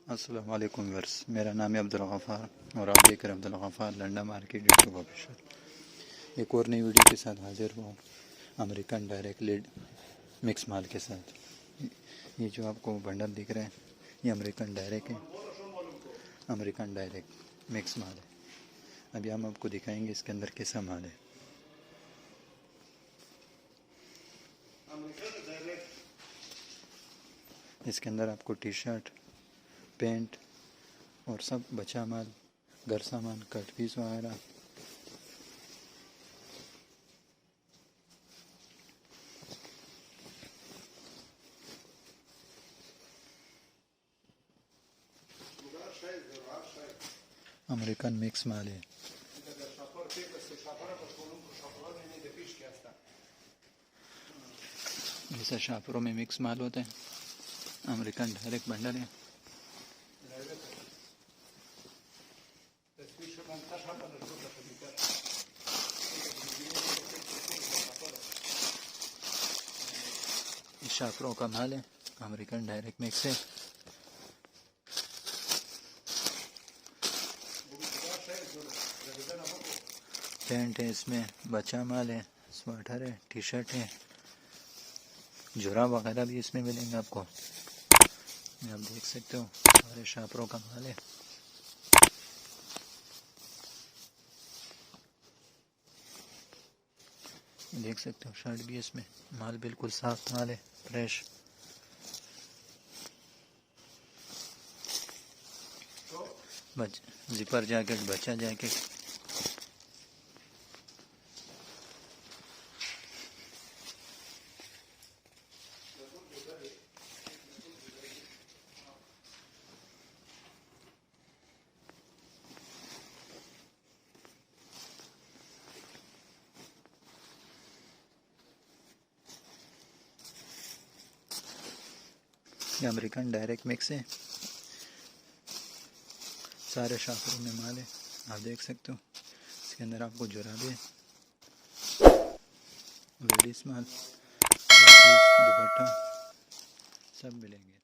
अस्सलाम वालेकुम व्यूअर्स, मेरा नाम है अब्दुल गफ़ार और आप देख रहे हैं Abdul Gaffar Landa market YouTube official. एक और नई वीडियो के साथ हाजिर हुआ अमेरिकन डायरेक्ट लीड मिक्स माल के साथ। ये जो आपको बंडल दिख रहे हैं ये अमेरिकन डायरेक्ट है, अमेरिकन डायरेक्ट मिक्स माल है। अभी हम आपको दिखाएंगे इसके अंदर कैसा माल है। इसके अंदर आपको टी शर्ट, पेंट और सब बचा माल, घर सामान, कट पीस वगैरह अमेरिकन मिक्स माल है। जैसा शापरों में मिक्स माल होता है, अमेरिकन डायरेक्ट बंडल है। शापरों का माल है, अमेरिकन डायरेक्ट मिक्स है। पेंट है, इसमें बचा माल है, स्वेटर है, टी शर्ट है, जुराब वगैरह भी इसमें मिलेंगे आपको। आप देख सकते हो सारे शापरों का माल है। देख सकते हो शर्ट भी इसमें, माल बिल्कुल साफ माल है, फ्रेश। जिपर जैकेट, बच्चा जैकेट, ये अमेरिकन डायरेक्ट मिक्स है। सारे शापरों में माल है, आप देख सकते हो। इसके अंदर आपको जुराबे, लेडीज माल, दुपट्टा सब मिलेंगे।